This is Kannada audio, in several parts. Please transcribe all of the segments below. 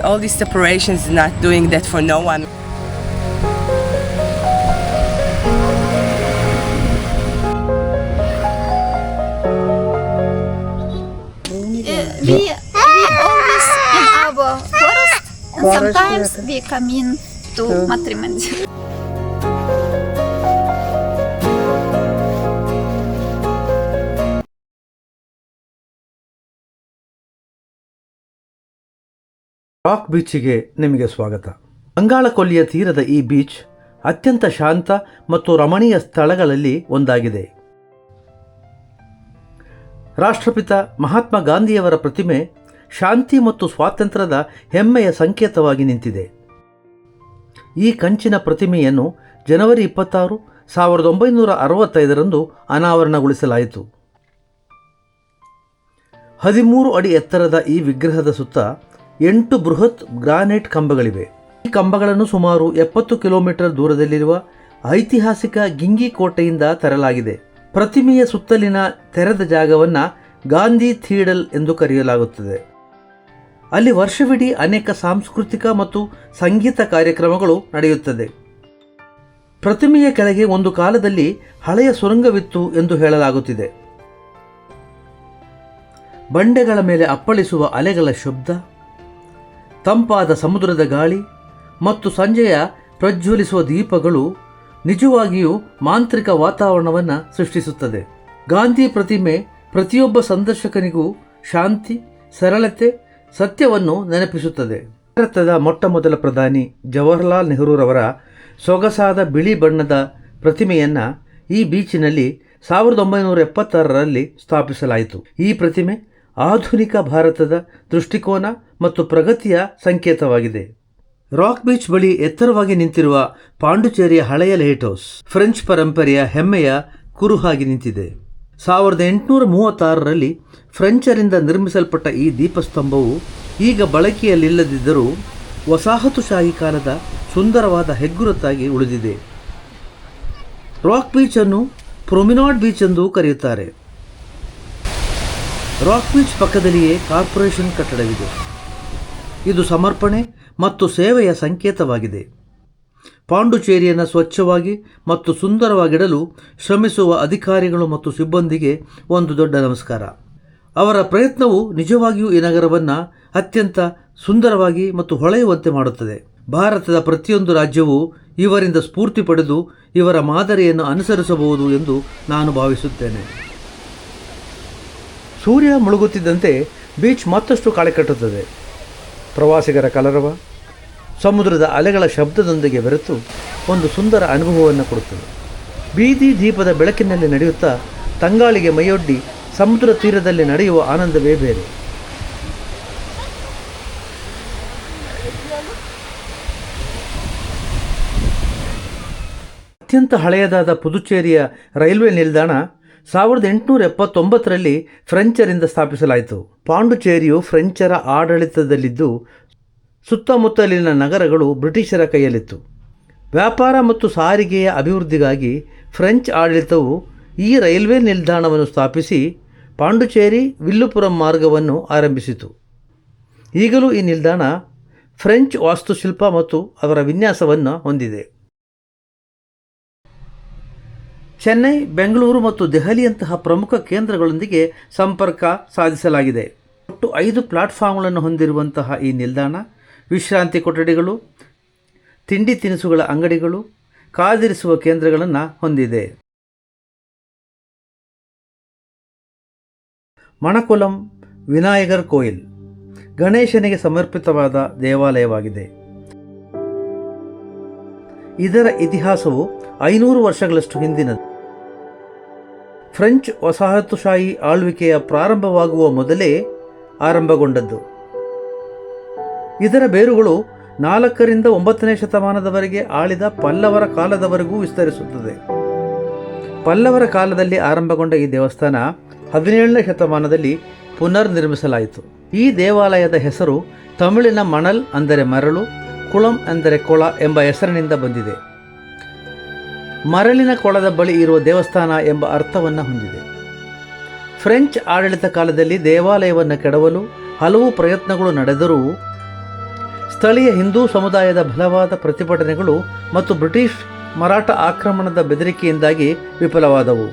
all these separations, not doing that for no one. We always in our forest, and sometimes we come in to matrimony. Rock ಬೀಚಿಗೆ ನಿಮಗೆ ಸ್ವಾಗತ. ಬಂಗಾಳಕೊಲ್ಲಿಯ ತೀರದ ಈ ಬೀಚ್ ಅತ್ಯಂತ ಶಾಂತ ಮತ್ತು ರಮಣೀಯ ಸ್ಥಳಗಳಲ್ಲಿ ಒಂದಾಗಿದೆ. ರಾಷ್ಟ್ರಪಿತ ಮಹಾತ್ಮ ಗಾಂಧಿಯವರ ಪ್ರತಿಮೆ ಶಾಂತಿ ಮತ್ತು ಸ್ವಾತಂತ್ರ್ಯದ ಹೆಮ್ಮೆಯ ಸಂಕೇತವಾಗಿ ನಿಂತಿದೆ. ಈ ಕಂಚಿನ ಪ್ರತಿಮೆಯನ್ನು ಜನವರಿ 26, 1965ರಂದು ಅನಾವರಣಗೊಳಿಸಲಾಯಿತು. 13 ಅಡಿ ಎತ್ತರದ ಈ ವಿಗ್ರಹದ ಸುತ್ತ 8 ಬೃಹತ್ ಗ್ರಾನೈಟ್ ಕಂಬಗಳಿವೆ. ಈ ಕಂಬಗಳನ್ನು ಸುಮಾರು 70 ಕಿಲೋಮೀಟರ್ ದೂರದಲ್ಲಿರುವ ಐತಿಹಾಸಿಕ ಗಿಂಗಿ ಕೋಟೆಯಿಂದ ತರಲಾಗಿದೆ. ಪ್ರತಿಮೆಯ ಸುತ್ತಲಿನ ತೆರೆದ ಜಾಗವನ್ನು ಗಾಂಧಿ ಥೀಡಲ್ ಎಂದು ಕರೆಯಲಾಗುತ್ತದೆ. ಅಲ್ಲಿ ವರ್ಷವಿಡೀ ಅನೇಕ ಸಾಂಸ್ಕೃತಿಕ ಮತ್ತು ಸಂಗೀತ ಕಾರ್ಯಕ್ರಮಗಳು ನಡೆಯುತ್ತದೆ. ಪ್ರತಿಮೆಯ ಕೆಳಗೆ ಒಂದು ಕಾಲದಲ್ಲಿ ಹಳೆಯ ಸುರಂಗವಿತ್ತು ಎಂದು ಹೇಳಲಾಗುತ್ತಿದೆ. ಬಂಡೆಗಳ ಮೇಲೆ ಅಪ್ಪಳಿಸುವ ಅಲೆಗಳ ಶಬ್ದ, ತಂಪಾದ ಸಮುದ್ರದ ಗಾಳಿ ಮತ್ತು ಸಂಜೆಯ ಪ್ರಜ್ವಲಿಸುವ ದೀಪಗಳು ನಿಜವಾಗಿಯೂ ಮಾಂತ್ರಿಕ ವಾತಾವರಣವನ್ನು ಸೃಷ್ಟಿಸುತ್ತದೆ. ಗಾಂಧಿ ಪ್ರತಿಮೆ ಪ್ರತಿಯೊಬ್ಬ ಸಂದರ್ಶಕನಿಗೂ ಶಾಂತಿ, ಸರಳತೆ, ಸತ್ಯವನ್ನು ನೆನಪಿಸುತ್ತದೆ. ಭಾರತದ ಮೊಟ್ಟಮೊದಲ ಪ್ರಧಾನಿ ಜವಾಹರ್ಲಾಲ್ ನೆಹರೂರವರ ಸೊಗಸಾದ ಬಿಳಿ ಬಣ್ಣದ ಪ್ರತಿಮೆಯನ್ನು ಈ ಬೀಚಿನಲ್ಲಿ 1976ರಲ್ಲಿ ಸ್ಥಾಪಿಸಲಾಯಿತು. ಈ ಪ್ರತಿಮೆ ಆಧುನಿಕ ಭಾರತದ ದೃಷ್ಟಿಕೋನ ಮತ್ತು ಪ್ರಗತಿಯ ಸಂಕೇತವಾಗಿದೆ. ರಾಕ್ ಬೀಚ್ ಬಳಿ ಎತ್ತರವಾಗಿ ನಿಂತಿರುವ ಪಾಂಡುಚೇರಿಯ ಹಳೆಯ ಲೈಟ್ ಹೌಸ್ ಫ್ರೆಂಚ್ ಪರಂಪರೆಯ ಹೆಮ್ಮೆಯ ಕುರುಹಾಗಿ ನಿಂತಿದೆ. 1836ರಲ್ಲಿ ಫ್ರೆಂಚರಿಂದ ನಿರ್ಮಿಸಲ್ಪಟ್ಟ ಈ ದೀಪಸ್ತಂಭವು ಈಗ ಬಳಕೆಯಲ್ಲಿಲ್ಲದಿದ್ದರೂ ವಸಾಹತುಶಾಹಿ ಕಾಲದ ಸುಂದರವಾದ ಹೆಗ್ಗುರುತಾಗಿ ಉಳಿದಿದೆ. ರಾಕ್ ಬೀಚನ್ನು ಪ್ರೊಮಿನಾಡ್ ಬೀಚ್ ಎಂದು ಕರೆಯುತ್ತಾರೆ. ರಾಕ್ ಬೀಚ್ ಪಕ್ಕದಲ್ಲಿಯೇ ಕಾರ್ಪೊರೇಷನ್ ಕಟ್ಟಡವಿದೆ. ಇದು ಸಮರ್ಪಣೆ ಮತ್ತು ಸೇವೆಯ ಸಂಕೇತವಾಗಿದೆ. ಪಾಂಡುಚೇರಿಯನ್ನು ಸ್ವಚ್ಛವಾಗಿ ಮತ್ತು ಸುಂದರವಾಗಿಡಲು ಶ್ರಮಿಸುವ ಅಧಿಕಾರಿಗಳು ಮತ್ತು ಸಿಬ್ಬಂದಿಗೆ ಒಂದು ದೊಡ್ಡ ನಮಸ್ಕಾರ. ಅವರ ಪ್ರಯತ್ನವು ನಿಜವಾಗಿಯೂ ಈ ನಗರವನ್ನು ಅತ್ಯಂತ ಸುಂದರವಾಗಿ ಮತ್ತು ಹೊಳೆಯುವಂತೆ ಮಾಡುತ್ತದೆ. ಭಾರತದ ಪ್ರತಿಯೊಂದು ರಾಜ್ಯವೂ ಇವರಿಂದ ಸ್ಫೂರ್ತಿ ಪಡೆದು ಇವರ ಮಾದರಿಯನ್ನು ಅನುಸರಿಸಬಹುದು ಎಂದು ನಾನು ಭಾವಿಸುತ್ತೇನೆ. ಸೂರ್ಯ ಮುಳುಗುತ್ತಿದ್ದಂತೆ ಬೀಚ್ ಮತ್ತಷ್ಟು ಕಾಳೆಕಟ್ಟುತ್ತದೆ. ಪ್ರವಾಸಿಗರ ಕಲರವ ಸಮುದ್ರದ ಅಲೆಗಳ ಶಬ್ದದೊಂದಿಗೆ ಬೆರೆತು ಒಂದು ಸುಂದರ ಅನುಭವವನ್ನು ಕೊಡುತ್ತದೆ. ಬೀದಿ ದೀಪದ ಬೆಳಕಿನಲ್ಲಿ ನಡೆಯುತ್ತಾ ತಂಗಾಳಿಗೆ ಮೈಯೊಡ್ಡಿ ಸಮುದ್ರ ತೀರದಲ್ಲಿ ನಡೆಯುವ ಆನಂದವೇ ಬೇರೆ. ಅತ್ಯಂತ ಹಳೆಯದಾದ ಪುದುಚೇರಿಯ ರೈಲ್ವೆ ನಿಲ್ದಾಣ 1879ರಲ್ಲಿ ಫ್ರೆಂಚರಿಂದ ಸ್ಥಾಪಿಸಲಾಯಿತು. ಪಾಂಡುಚೇರಿಯು ಫ್ರೆಂಚರ ಆಡಳಿತದಲ್ಲಿದ್ದು ಸುತ್ತಮುತ್ತಲಿನ ನಗರಗಳು ಬ್ರಿಟಿಷರ ಕೈಯಲ್ಲಿತ್ತು. ವ್ಯಾಪಾರ ಮತ್ತು ಸಾರಿಗೆಯ ಅಭಿವೃದ್ಧಿಗಾಗಿ ಫ್ರೆಂಚ್ ಆಡಳಿತವು ಈ ರೈಲ್ವೆ ನಿಲ್ದಾಣವನ್ನು ಸ್ಥಾಪಿಸಿ ಪಾಂಡುಚೇರಿ ವಿಲ್ಲುಪುರಂ ಮಾರ್ಗವನ್ನು ಆರಂಭಿಸಿತು. ಈಗಲೂ ಈ ನಿಲ್ದಾಣ ಫ್ರೆಂಚ್ ವಾಸ್ತುಶಿಲ್ಪ ಮತ್ತು ಅದರ ವಿನ್ಯಾಸವನ್ನು ಹೊಂದಿದೆ. ಚೆನ್ನೈ, ಬೆಂಗಳೂರು ಮತ್ತು ದೆಹಲಿಯಂತಹ ಪ್ರಮುಖ ಕೇಂದ್ರಗಳೊಂದಿಗೆ ಸಂಪರ್ಕ ಸಾಧಿಸಲಾಗಿದೆ. ಒಟ್ಟು 5 ಪ್ಲಾಟ್ಫಾರ್ಮ್ಗಳನ್ನು ಹೊಂದಿರುವಂತಹ ಈ ನಿಲ್ದಾಣ ವಿಶ್ರಾಂತಿ ಕೊಠಡಿಗಳು, ತಿಂಡಿ ತಿನಿಸುಗಳ ಅಂಗಡಿಗಳು, ಕಾದಿರಿಸುವ ಕೇಂದ್ರಗಳನ್ನು ಹೊಂದಿದೆ. ಮಣಕುಲಂ ವಿನಾಯಗರ್ ಕೋಯಿಲ್ ಗಣೇಶನಿಗೆ ಸಮರ್ಪಿತವಾದ ದೇವಾಲಯವಾಗಿದೆ. ಇದರ ಇತಿಹಾಸವು 500 ವರ್ಷಗಳಷ್ಟು ಹಿಂದಿನದು. ಫ್ರೆಂಚ್ ವಸಾಹತುಶಾಹಿ ಆಳ್ವಿಕೆಯ ಪ್ರಾರಂಭವಾಗುವ ಮೊದಲೇ ಆರಂಭಗೊಂಡದ್ದು. ಇದರ ಬೇರುಗಳು 4ರಿಂದ 9ನೇ ಶತಮಾನದವರೆಗೆ ಆಳಿದ ಪಲ್ಲವರ ಕಾಲದವರೆಗೂ ವಿಸ್ತರಿಸುತ್ತದೆ. ಪಲ್ಲವರ ಕಾಲದಲ್ಲಿ ಆರಂಭಗೊಂಡ ಈ ದೇವಸ್ಥಾನ 17ನೇ ಶತಮಾನದಲ್ಲಿ ಪುನರ್ ನಿರ್ಮಿಸಲಾಯಿತು. ಈ ದೇವಾಲಯದ ಹೆಸರು ತಮಿಳಿನ ಮಣಲ್ ಅಂದರೆ ಮರಳು, ಕುಳಂ ಅಂದರೆ ಕೊಳ ಎಂಬ ಹೆಸರಿನಿಂದ ಬಂದಿದೆ. ಮರಳಿನ ಕೊಳದ ಬಳಿ ಇರುವ ದೇವಸ್ಥಾನ ಎಂಬ ಅರ್ಥವನ್ನು ಹೊಂದಿದೆ. ಫ್ರೆಂಚ್ ಆಡಳಿತ ಕಾಲದಲ್ಲಿ ದೇವಾಲಯವನ್ನು ಕೆಡವಲು ಹಲವು ಪ್ರಯತ್ನಗಳು ನಡೆದರೂ ಸ್ಥಳೀಯ ಹಿಂದೂ ಸಮುದಾಯದ ಬಲವಾದ ಪ್ರತಿಭಟನೆಗಳು ಮತ್ತು ಬ್ರಿಟಿಷ್ ಮರಾಠ ಆಕ್ರಮಣದ ಬೆದರಿಕೆಯಿಂದಾಗಿ ವಿಫಲವಾದವು.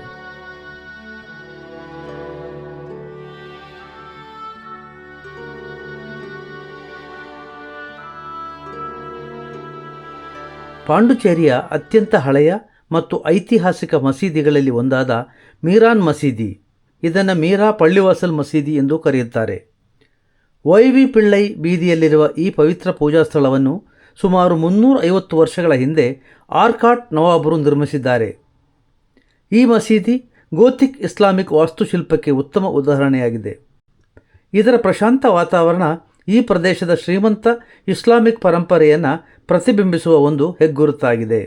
ಪಾಂಡುಚೇರಿಯ ಅತ್ಯಂತ ಹಳೆಯ ಮತ್ತು ಐತಿಹಾಸಿಕ ಮಸೀದಿಗಳಲ್ಲಿ ಒಂದಾದ ಮೀರಾನ್ ಮಸೀದಿ, ಇದನ್ನು ಮೀರಾ ಪಳ್ಳಿವಾಸಲ್ ಮಸೀದಿ ಎಂದು ಕರೆಯುತ್ತಾರೆ. ವೈ.ವಿ. ಪಿಳ್ಳೈ ಬೀದಿಯಲ್ಲಿರುವ ಈ ಪವಿತ್ರ ಪೂಜಾ ಸ್ಥಳವನ್ನು ಸುಮಾರು 350 ವರ್ಷಗಳ ಹಿಂದೆ ಆರ್ಕಾಟ್ ನವಾಬರು ನಿರ್ಮಿಸಿದ್ದಾರೆ. ಈ ಮಸೀದಿ ಗೋಥಿಕ್ ಇಸ್ಲಾಮಿಕ್ ವಾಸ್ತುಶಿಲ್ಪಕ್ಕೆ ಉತ್ತಮ ಉದಾಹರಣೆಯಾಗಿದೆ. ಇದರ ಪ್ರಶಾಂತ ವಾತಾವರಣ ಈ ಪ್ರದೇಶದ ಶ್ರೀಮಂತ ಇಸ್ಲಾಮಿಕ್ ಪರಂಪರೆಯನ್ನು ಪ್ರತಿಬಿಂಬಿಸುವ ಒಂದು ಹೆಗ್ಗುರುತಾಗಿದೆ.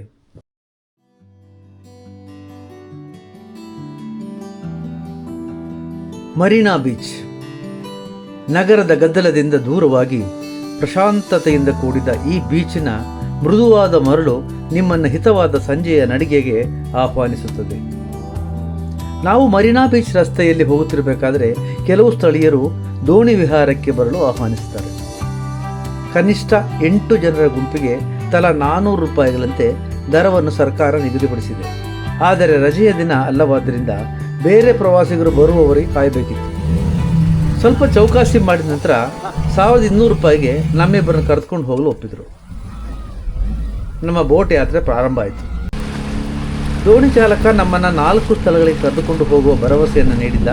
ಮರೀನಾ ಬೀಚ್ ನಗರದ ಗದ್ದಲದಿಂದ ದೂರವಾಗಿ ಪ್ರಶಾಂತತೆಯಿಂದ ಕೂಡಿದ ಈ ಬೀಚಿನ ಮೃದುವಾದ ಮರಳು ನಿಮ್ಮನ್ನು ಹಿತವಾದ ಸಂಜೆಯ ನಡಿಗೆಗೆ ಆಹ್ವಾನಿಸುತ್ತದೆ. ನಾವು ಮರೀನಾ ಬೀಚ್ ರಸ್ತೆಯಲ್ಲಿ ಹೋಗುತ್ತಿರಬೇಕಾದರೆ ಕೆಲವು ಸ್ಥಳೀಯರು ದೋಣಿ ವಿಹಾರಕ್ಕೆ ಬರಲು ಆಹ್ವಾನಿಸುತ್ತಾರೆ. ಕನಿಷ್ಠ 8 ಜನರ ಗುಂಪಿಗೆ ತಲಾ 400 ರೂಪಾಯಿಗಳಂತೆ ದರವನ್ನು ಸರ್ಕಾರ ನಿಗದಿಪಡಿಸಿದೆ. ಆದರೆ ರಜೆಯ ದಿನ ಅಲ್ಲವಾದ್ದರಿಂದ ಬೇರೆ ಪ್ರವಾಸಿಗರು ಬರುವವರಿಗೆ ಕಾಯಬೇಕಿತ್ತು. ಸ್ವಲ್ಪ ಚೌಕಾಸಿ ಮಾಡಿದ ನಂತರ 1200 ರೂಪಾಯಿಗೆ ನಮ್ಮಿಬ್ಬರನ್ನು ಕರೆದುಕೊಂಡು ಹೋಗಲು ಒಪ್ಪಿದರು. ನಮ್ಮ ಬೋಟ್ ಯಾತ್ರೆ ಪ್ರಾರಂಭ ಆಯಿತು. ದೋಣಿ ಚಾಲಕ ನಮ್ಮನ್ನು 4 ಸ್ಥಳಗಳಿಗೆ ಕರೆದುಕೊಂಡು ಹೋಗುವ ಭರವಸೆಯನ್ನು ನೀಡಿದ್ದ.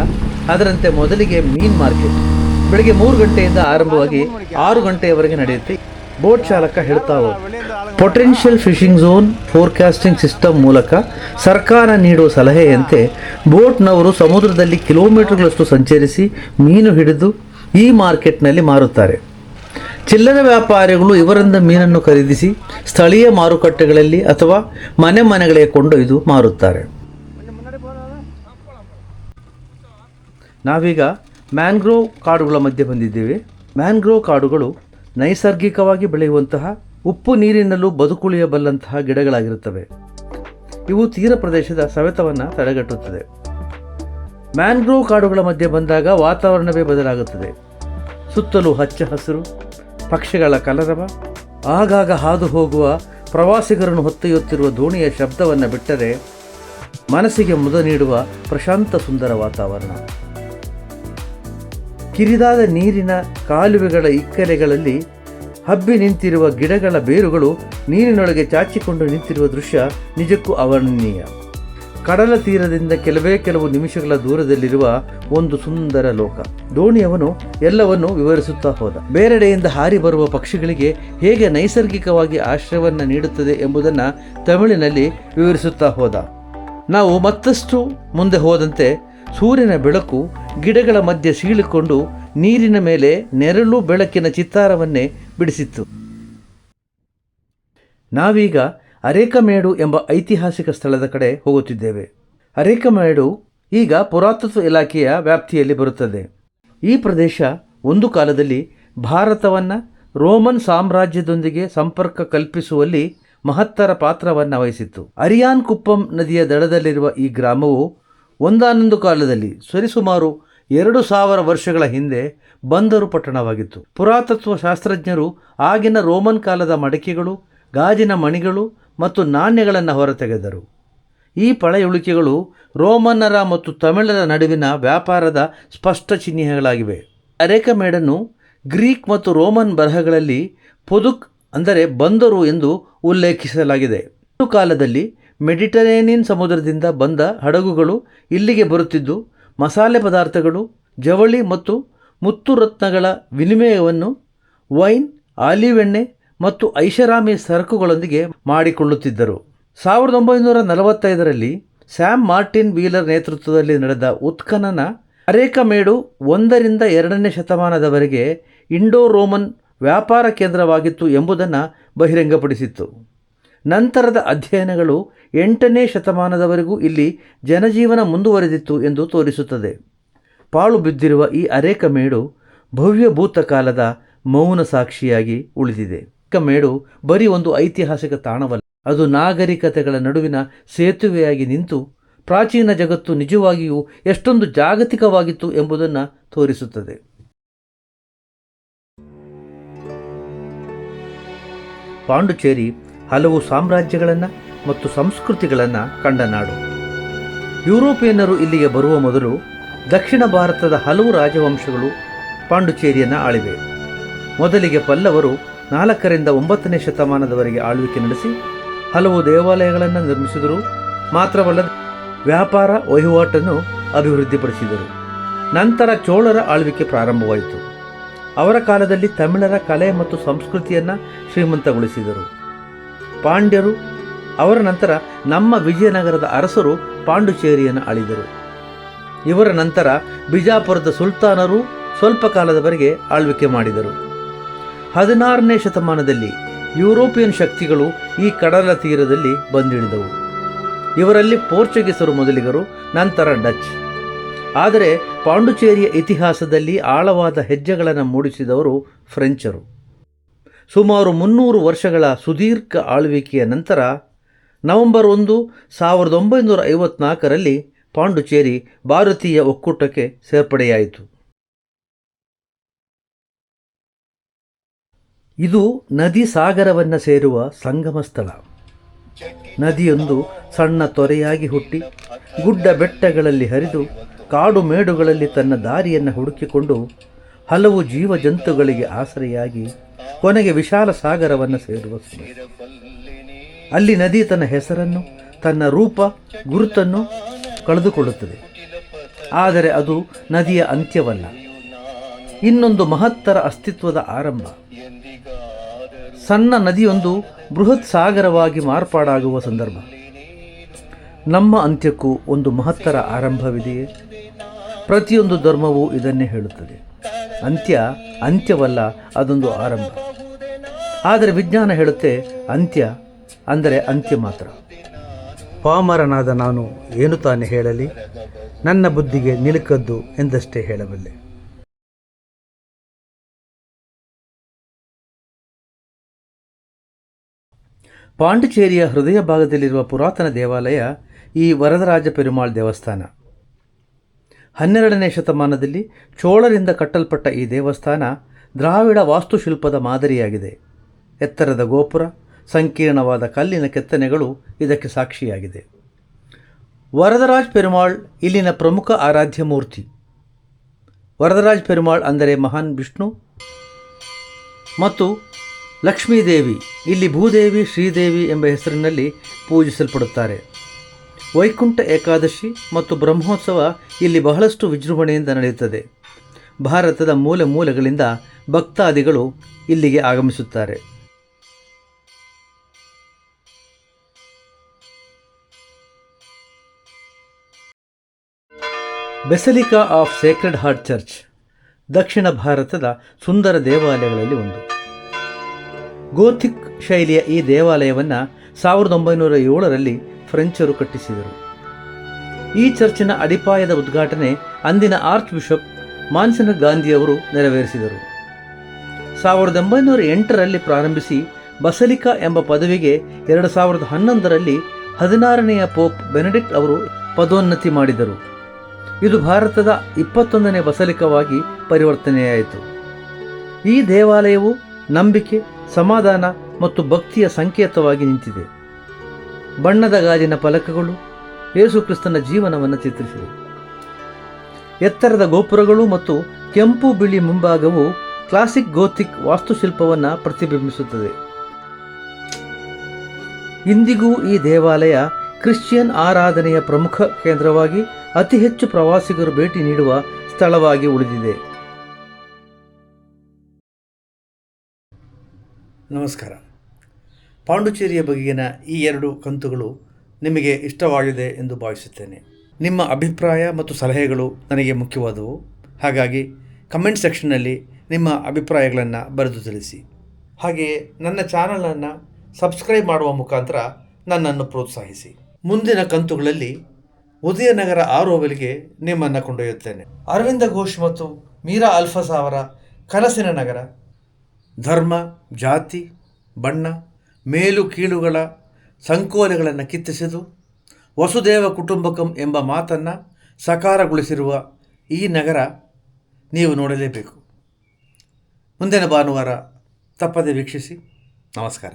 ಅದರಂತೆ ಮೊದಲಿಗೆ ಮೀನ್ ಮಾರ್ಕೆಟ್ ಬೆಳಗ್ಗೆ 3 ಗಂಟೆಯಿಂದ ಆರಂಭವಾಗಿ 6 ಗಂಟೆಯವರೆಗೆ ನಡೆಯುತ್ತೆ. ಬೋಟ್ ಚಾಲಕ ಹೇಳ್ತಾ ಹೋದ, potential fishing zone forecasting system ಮೂಲಕ ಸರ್ಕಾರ ನೀಡುವ ಸಲಹೆಯಂತೆ ಬೋಟ್ನವರು ಸಮುದ್ರದಲ್ಲಿ ಕಿಲೋಮೀಟರ್ಗಳಷ್ಟು ಸಂಚರಿಸಿ ಮೀನು ಹಿಡಿದು ಈ ಮಾರ್ಕೆಟ್ನಲ್ಲಿ ಮಾರುತ್ತಾರೆ. ಚಿಲ್ಲರೆ ವ್ಯಾಪಾರಿಗಳು ಇವರಿಂದ ಮೀನನ್ನು ಖರೀದಿಸಿ ಸ್ಥಳೀಯ ಮಾರುಕಟ್ಟೆಗಳಲ್ಲಿ ಅಥವಾ ಮನೆಗಳಿಗೆ ಕೊಂಡೊಯ್ದು ಮಾರುತ್ತಾರೆ. ನಾವೀಗ ಮ್ಯಾಂಗ್ರೋವ್ ಕಾಡುಗಳ ಮಧ್ಯೆ ಬಂದಿದ್ದೇವೆ. ಮ್ಯಾಂಗ್ರೋವ್ ಕಾಡುಗಳು ನೈಸರ್ಗಿಕವಾಗಿ ಬೆಳೆಯುವಂತಹ ಉಪ್ಪು ನೀರಿನಲ್ಲೂ ಬದುಕುಳಿಯಬಲ್ಲಂತಹ ಗಿಡಗಳಾಗಿರುತ್ತವೆ. ಇವು ತೀರ ಪ್ರದೇಶದ ಸವೆತವನ್ನು ತಡೆಗಟ್ಟುತ್ತದೆ. ಮ್ಯಾಂಗ್ರೋವ್ ಕಾಡುಗಳ ಮಧ್ಯೆ ಬಂದಾಗ ವಾತಾವರಣವೇ ಬದಲಾಗುತ್ತದೆ. ಸುತ್ತಲೂ ಹಚ್ಚ ಹಸಿರು, ಪಕ್ಷಿಗಳ ಕಲರವ, ಆಗಾಗ ಹಾದು ಹೋಗುವ ಪ್ರವಾಸಿಗರನ್ನು ಹೊತ್ತೊಯ್ಯುತ್ತಿರುವ ದೋಣಿಯ ಶಬ್ದವನ್ನು ಬಿಟ್ಟರೆ ಮನಸ್ಸಿಗೆ ಮುದ ನೀಡುವ ಪ್ರಶಾಂತ ಸುಂದರ ವಾತಾವರಣ. ಕಿರಿದಾದ ನೀರಿನ ಕಾಲುವೆಗಳ ಇಕ್ಕೆಲೆಗಳಲ್ಲಿ ಹಬ್ಬಿ ನಿಂತಿರುವ ಗಿಡಗಳ ಬೇರುಗಳು ನೀರಿನೊಳಗೆ ಚಾಚಿಕೊಂಡು ನಿಂತಿರುವ ದೃಶ್ಯ ನಿಜಕ್ಕೂ ಅವರ್ಣನೀಯ. ಕಡಲ ತೀರದಿಂದ ಕೆಲವು ನಿಮಿಷಗಳ ದೂರದಲ್ಲಿರುವ ಒಂದು ಸುಂದರ ಲೋಕ. ದೋಣಿಯವನು ಎಲ್ಲವನ್ನೂ ವಿವರಿಸುತ್ತಾ ಹೋದ. ಬೇರೆಡೆಯಿಂದ ಹಾರಿ ಬರುವ ಪಕ್ಷಿಗಳಿಗೆ ಹೇಗೆ ನೈಸರ್ಗಿಕವಾಗಿ ಆಶ್ರಯವನ್ನು ನೀಡುತ್ತದೆ ಎಂಬುದನ್ನು ತಮಿಳಿನಲ್ಲಿ ವಿವರಿಸುತ್ತಾ ಹೋದ. ನಾವು ಮತ್ತಷ್ಟು ಮುಂದೆ ಹೋದಂತೆ ಸೂರ್ಯನ ಬೆಳಕು ಗಿಡಗಳ ಮಧ್ಯೆ ಸೀಳಿಕೊಂಡು ನೀರಿನ ಮೇಲೆ ನೆರಳು ಬೆಳಕಿನ ಚಿತ್ತಾರವನ್ನೇ ಬಿಡಿಸಿತ್ತು. ನಾವೀಗ ಅರೇಕಮೇಡು ಎಂಬ ಐತಿಹಾಸಿಕ ಸ್ಥಳದ ಕಡೆ ಹೋಗುತ್ತಿದ್ದೇವೆ. ಅರೇಕಮೇಡು ಈಗ ಪುರಾತತ್ವ ಇಲಾಖೆಯ ವ್ಯಾಪ್ತಿಯಲ್ಲಿ ಬರುತ್ತದೆ. ಈ ಪ್ರದೇಶ ಒಂದು ಕಾಲದಲ್ಲಿ ಭಾರತವನ್ನು ರೋಮನ್ ಸಾಮ್ರಾಜ್ಯದೊಂದಿಗೆ ಸಂಪರ್ಕ ಕಲ್ಪಿಸುವಲ್ಲಿ ಮಹತ್ತರ ಪಾತ್ರವನ್ನು ವಹಿಸಿತ್ತು. ಅರಿಯಾನ್ ಕುಪ್ಪಂ ನದಿಯ ದಡದಲ್ಲಿರುವ ಈ ಗ್ರಾಮವು ಒಂದಾನೊಂದು ಕಾಲದಲ್ಲಿ ಸರಿಸುಮಾರು 2000 ವರ್ಷಗಳ ಹಿಂದೆ ಬಂದರು ಪಟ್ಟಣವಾಗಿತ್ತು. ಪುರಾತತ್ವ ಶಾಸ್ತ್ರಜ್ಞರು ಆಗಿನ ರೋಮನ್ ಕಾಲದ ಮಡಿಕೆಗಳು, ಗಾಜಿನ ಮಣಿಗಳು ಮತ್ತು ನಾಣ್ಯಗಳನ್ನು ಹೊರತೆಗೆದರು. ಈ ಪಳೆಯುಳಿಕೆಗಳು ರೋಮನ್ನರ ಮತ್ತು ತಮಿಳರ ನಡುವಿನ ವ್ಯಾಪಾರದ ಸ್ಪಷ್ಟ ಚಿಹ್ನೆಗಳಾಗಿವೆ. ಅರೇಕಮೇಡನ್ನು ಗ್ರೀಕ್ ಮತ್ತು ರೋಮನ್ ಬರಹಗಳಲ್ಲಿ ಪೊದುಕ್ ಅಂದರೆ ಬಂದರು ಎಂದು ಉಲ್ಲೇಖಿಸಲಾಗಿದೆ. ಒಂದು ಕಾಲದಲ್ಲಿ ಮೆಡಿಟರೇನಿಯನ್ ಸಮುದ್ರದಿಂದ ಬಂದ ಹಡಗುಗಳು ಇಲ್ಲಿಗೆ ಬರುತ್ತಿದ್ದು ಮಸಾಲೆ ಪದಾರ್ಥಗಳು, ಜವಳಿ ಮತ್ತು ಮುತ್ತು ರತ್ನಗಳ ವಿನಿಮಯವನ್ನು ವೈನ್, ಆಲಿವ್ ಎಣ್ಣೆ ಮತ್ತು ಐಷಾರಾಮಿ ಸರಕುಗಳೊಂದಿಗೆ ಮಾಡಿಕೊಳ್ಳುತ್ತಿದ್ದರು. 1945ರಲ್ಲಿ ಸ್ಯಾಮ್ ಮಾರ್ಟಿನ್ ವೀಲರ್ ನೇತೃತ್ವದಲ್ಲಿ ನಡೆದ ಉತ್ಖನನ ಅರೇಕಮೇಡು 1ರಿಂದ 2ನೇ ಶತಮಾನದವರೆಗೆ ಇಂಡೋ ರೋಮನ್ ವ್ಯಾಪಾರ ಕೇಂದ್ರವಾಗಿತ್ತು ಎಂಬುದನ್ನು ಬಹಿರಂಗಪಡಿಸಿತ್ತು. ನಂತರದ ಅಧ್ಯಯನಗಳು 8ನೇ ಶತಮಾನದವರೆಗೂ ಇಲ್ಲಿ ಜನಜೀವನ ಮುಂದುವರೆದಿತ್ತು ಎಂದು ತೋರಿಸುತ್ತದೆ. ಪಾಳು ಬಿದ್ದಿರುವ ಈ ಅರೇಕಮೇಡು ಭವ್ಯ ಭೂತಕಾಲದ ಮೌನ ಸಾಕ್ಷಿಯಾಗಿ ಉಳಿದಿದೆ. ಅರೇಕಮೇಡು ಬರೀ ಒಂದು ಐತಿಹಾಸಿಕ ತಾಣವಲ್ಲ, ಅದು ನಾಗರಿಕತೆಗಳ ನಡುವಿನ ಸೇತುವೆಯಾಗಿ ನಿಂತು ಪ್ರಾಚೀನ ಜಗತ್ತು ನಿಜವಾಗಿಯೂ ಎಷ್ಟೊಂದು ಜಾಗತಿಕವಾಗಿತ್ತು ಎಂಬುದನ್ನು ತೋರಿಸುತ್ತದೆ. ಪಾಂಡುಚೇರಿ ಹಲವು ಸಾಮ್ರಾಜ್ಯಗಳನ್ನು ಮತ್ತು ಸಂಸ್ಕೃತಿಗಳನ್ನು ಕಂಡ ನಾಡು. ಯುರೋಪಿಯನ್ನರು ಇಲ್ಲಿಗೆ ಬರುವ ಮೊದಲು ದಕ್ಷಿಣ ಭಾರತದ ಹಲವು ರಾಜವಂಶಗಳು ಪಾಂಡುಚೇರಿಯನ್ನು ಆಳಿವೆ. ಮೊದಲಿಗೆ ಪಲ್ಲವರು 4ರಿಂದ 9ನೇ ಶತಮಾನದವರೆಗೆ ಆಳ್ವಿಕೆ ನಡೆಸಿ ಹಲವು ದೇವಾಲಯಗಳನ್ನು ನಿರ್ಮಿಸಿದರು. ಮಾತ್ರವಲ್ಲದೆ ವ್ಯಾಪಾರ ವಹಿವಾಟನ್ನು ಅಭಿವೃದ್ಧಿಪಡಿಸಿದರು. ನಂತರ ಚೋಳರ ಆಳ್ವಿಕೆ ಪ್ರಾರಂಭವಾಯಿತು. ಅವರ ಕಾಲದಲ್ಲಿ ತಮಿಳರ ಕಲೆ ಮತ್ತು ಸಂಸ್ಕೃತಿಯನ್ನು ಶ್ರೀಮಂತಗೊಳಿಸಿದರು. ಪಾಂಡ್ಯರು, ಅವರ ನಂತರ ನಮ್ಮ ವಿಜಯನಗರದ ಅರಸರು ಪಾಂಡುಚೇರಿಯನ್ನು ಆಳಿದರು. ಇವರ ನಂತರ ಬಿಜಾಪುರದ ಸುಲ್ತಾನರು ಸ್ವಲ್ಪ ಕಾಲದವರೆಗೆ ಆಳ್ವಿಕೆ ಮಾಡಿದರು. 16ನೇ ಶತಮಾನದಲ್ಲಿ ಯುರೋಪಿಯನ್ ಶಕ್ತಿಗಳು ಈ ಕಡಲ ತೀರದಲ್ಲಿ ಬಂದಿಳಿದವು. ಇವರಲ್ಲಿ ಪೋರ್ಚುಗೀಸರು ಮೊದಲಿಗರು, ನಂತರ ಡಚ್. ಆದರೆ ಪಾಂಡುಚೇರಿಯ ಇತಿಹಾಸದಲ್ಲಿ ಆಳವಾದ ಹೆಜ್ಜೆಗಳನ್ನು ಮೂಡಿಸಿದವರು ಫ್ರೆಂಚರು. ಸುಮಾರು 300 ವರ್ಷಗಳ ಸುದೀರ್ಘ ಆಳ್ವಿಕೆಯ ನಂತರ ನವೆಂಬರ್ 1, 1954ರಲ್ಲಿ ಪಾಂಡುಚೇರಿ ಭಾರತೀಯ ಒಕ್ಕೂಟಕ್ಕೆ ಸೇರ್ಪಡೆಯಾಯಿತು. ಇದು ನದಿ ಸಾಗರವನ್ನು ಸೇರುವ ಸಂಗಮ ಸ್ಥಳ. ನದಿಯೊಂದು ಸಣ್ಣ ತೊರೆಯಾಗಿ ಹುಟ್ಟಿ ಗುಡ್ಡ ಬೆಟ್ಟಗಳಲ್ಲಿ ಹರಿದು ಕಾಡು ಮೇಡುಗಳಲ್ಲಿ ತನ್ನ ದಾರಿಯನ್ನು ಹುಡುಕಿಕೊಂಡು ಹಲವು ಜೀವಜಂತುಗಳಿಗೆ ಆಸರೆಯಾಗಿ ಕೊನೆಗೆ ವಿಶಾಲ ಸಾಗರವನ್ನು ಸೇರುವ ಸಮಯ. ಅಲ್ಲಿ ನದಿ ತನ್ನ ಹೆಸರನ್ನು, ತನ್ನ ರೂಪ, ಗುರುತನ್ನು ಕಳೆದುಕೊಳ್ಳುತ್ತದೆ. ಆದರೆ ಅದು ನದಿಯ ಅಂತ್ಯವಲ್ಲ, ಇನ್ನೊಂದು ಮಹತ್ತರ ಅಸ್ತಿತ್ವದ ಆರಂಭ. ಸಣ್ಣ ನದಿಯೊಂದು ಬೃಹತ್ ಸಾಗರವಾಗಿ ಮಾರ್ಪಾಡಾಗುವ ಸಂದರ್ಭ. ನಮ್ಮ ಅಂತ್ಯಕ್ಕೂ ಒಂದು ಮಹತ್ತರ ಆರಂಭವಿದೆಯೇ? ಪ್ರತಿಯೊಂದು ಧರ್ಮವೂ ಇದನ್ನೇ ಹೇಳುತ್ತದೆ. ಅಂತ್ಯವಲ್ಲ, ಅದೊಂದು ಆರಂಭ. ಆದರೆ ವಿಜ್ಞಾನ ಹೇಳುತ್ತೆ ಅಂತ್ಯ ಅಂದರೆ ಅಂತ್ಯ ಮಾತ್ರ. ಪಾಮರನಾದ ನಾನು ಏನು ತಾನೇ ಹೇಳಲಿ, ನನ್ನ ಬುದ್ಧಿಗೆ ನಿಲುಕದ್ದು ಎಂದಷ್ಟೇ ಹೇಳಬಲ್ಲೆ. ಪಾಂಡುಚೇರಿಯ ಹೃದಯ ಭಾಗದಲ್ಲಿರುವ ಪುರಾತನ ದೇವಾಲಯ ಈ ವರದರಾಜ ಪೆರುಮಾಳ್ ದೇವಸ್ಥಾನ. 12ನೇ ಶತಮಾನದಲ್ಲಿ ಚೋಳರಿಂದ ಕಟ್ಟಲ್ಪಟ್ಟ ಈ ದೇವಸ್ಥಾನ ದ್ರಾವಿಡ ವಾಸ್ತುಶಿಲ್ಪದ ಮಾದರಿಯಾಗಿದೆ. ಎತ್ತರದ ಗೋಪುರ, ಸಂಕೀರ್ಣವಾದ ಕಲ್ಲಿನ ಕೆತ್ತನೆಗಳು ಇದಕ್ಕೆ ಸಾಕ್ಷಿಯಾಗಿದೆ. ವರದರಾಜ್ ಪೆರುಮಾಳ್ ಇಲ್ಲಿನ ಪ್ರಮುಖ ಆರಾಧ್ಯ ಮೂರ್ತಿ. ವರದರಾಜ್ ಪೆರುಮಾಳ್ ಅಂದರೆ ಮಹಾನ್ ವಿಷ್ಣು ಮತ್ತು ಲಕ್ಷ್ಮೀದೇವಿ ಇಲ್ಲಿ ಭೂದೇವಿ, ಶ್ರೀದೇವಿ ಎಂಬ ಹೆಸರಿನಲ್ಲಿ ಪೂಜಿಸಲ್ಪಡುತ್ತಾರೆ. ವೈಕುಂಠ ಏಕಾದಶಿ ಮತ್ತು ಬ್ರಹ್ಮೋತ್ಸವ ಇಲ್ಲಿ ಬಹಳಷ್ಟು ವಿಜೃಂಭಣೆಯಿಂದ ನಡೆಯುತ್ತದೆ. ಭಾರತದ ಮೂಲೆ ಮೂಲೆಗಳಿಂದ ಭಕ್ತಾದಿಗಳು ಇಲ್ಲಿಗೆ ಆಗಮಿಸುತ್ತಾರೆ. Basilica of Sacred heart church ದಕ್ಷಿಣ ಭಾರತದ ಸುಂದರ ದೇವಾಲಯಗಳಲ್ಲಿ ಒಂದು. ಗೋಥಿಕ್ ಶೈಲಿಯ ಈ ದೇವಾಲಯವನ್ನು 1907ರಲ್ಲಿ ಫ್ರೆಂಚರು ಕಟ್ಟಿಸಿದರು. ಈ ಚರ್ಚಿನ ಅಡಿಪಾಯದ ಉದ್ಘಾಟನೆ ಅಂದಿನ ಆರ್ಚ್ ಬಿಷಪ್ ಮಾನ್ಸಿಂಗ್ ಗಾಂಧಿಯವರು ನೆರವೇರಿಸಿದರು. 1908ರಲ್ಲಿ ಪ್ರಾರಂಭಿಸಿ ಬಸಲಿಕಾ ಎಂಬ ಪದವಿಗೆ 2011ರಲ್ಲಿ 16ನೆಯ ಪೋಪ್ ಬೆನೆಡಿಕ್ಟ್ ಅವರು ಪದೋನ್ನತಿ ಮಾಡಿದರು. ಇದು ಭಾರತದ 21ನೇ ಬಸಲಿಕವಾಗಿ ಪರಿವರ್ತನೆಯಾಯಿತು. ಈ ದೇವಾಲಯವು ನಂಬಿಕೆ, ಸಮಾಧಾನ ಮತ್ತು ಭಕ್ತಿಯ ಸಂಕೇತವಾಗಿ ನಿಂತಿದೆ. ಬಣ್ಣದ ಗಾಜಿನ ಫಲಕಗಳು ಯೇಸು ಕ್ರಿಸ್ತನ ಜೀವನವನ್ನು ಚಿತ್ರಿಸಿವೆ. ಎತ್ತರದ ಗೋಪುರಗಳು ಮತ್ತು ಕೆಂಪು ಬಿಳಿ ಮುಂಭಾಗವು ಕ್ಲಾಸಿಕ್ ಗೋಥಿಕ್ ವಾಸ್ತುಶಿಲ್ಪವನ್ನು ಪ್ರತಿಬಿಂಬಿಸುತ್ತದೆ. ಇಂದಿಗೂ ಈ ದೇವಾಲಯ ಕ್ರಿಶ್ಚಿಯನ್ ಆರಾಧನೆಯ ಪ್ರಮುಖ ಕೇಂದ್ರವಾಗಿ ಅತಿ ಹೆಚ್ಚು ಪ್ರವಾಸಿಗರು ಭೇಟಿ ನೀಡುವ ಸ್ಥಳವಾಗಿ ಉಳಿದಿದೆ. ನಮಸ್ಕಾರ. ಪಾಂಡುಚೇರಿಯ ಬಗೆಗಿನ ಈ 2 ಕಂತುಗಳು ನಿಮಗೆ ಇಷ್ಟವಾಗಿದೆ ಎಂದು ಭಾವಿಸುತ್ತೇನೆ. ನಿಮ್ಮ ಅಭಿಪ್ರಾಯ ಮತ್ತು ಸಲಹೆಗಳು ನನಗೆ ಮುಖ್ಯವಾದವು. ಹಾಗಾಗಿ ಕಮೆಂಟ್ ಸೆಕ್ಷನ್ನಲ್ಲಿ ನಿಮ್ಮ ಅಭಿಪ್ರಾಯಗಳನ್ನು ಬರೆದು ತಿಳಿಸಿ. ಹಾಗೆಯೇ ನನ್ನ ಚಾನಲನ್ನು ಸಬ್ಸ್ಕ್ರೈಬ್ ಮಾಡುವ ಮುಖಾಂತರ ನನ್ನನ್ನು ಪ್ರೋತ್ಸಾಹಿಸಿ. ಮುಂದಿನ ಕಂತುಗಳಲ್ಲಿ ಉದಯನಗರ ಆರೋವಿಲ್ಗೆ ನಿಮ್ಮನ್ನು ಕೊಂಡೊಯ್ಯುತ್ತೇನೆ. ಅರವಿಂದ ಘೋಷ್ ಮತ್ತು ಮೀರಾ ಅಲ್ಫಾಸ್ ಅವರ ಕನಸಿನ ನಗರ, ಧರ್ಮ, ಜಾತಿ, ಬಣ್ಣ, ಮೇಲು ಕೀಳುಗಳ ಸಂಕೋಲೆಗಳನ್ನು ಕಿತ್ತಿಸಿದು ವಸುದೇವ ಕುಟುಂಬಕಂ ಎಂಬ ಮಾತನ್ನು ಸಾಕಾರಗೊಳಿಸಿರುವ ಈ ನಗರ ನೀವು ನೋಡಲೇಬೇಕು. ಮುಂದಿನ ಭಾನುವಾರ ತಪ್ಪದೆ ವೀಕ್ಷಿಸಿ. ನಮಸ್ಕಾರ.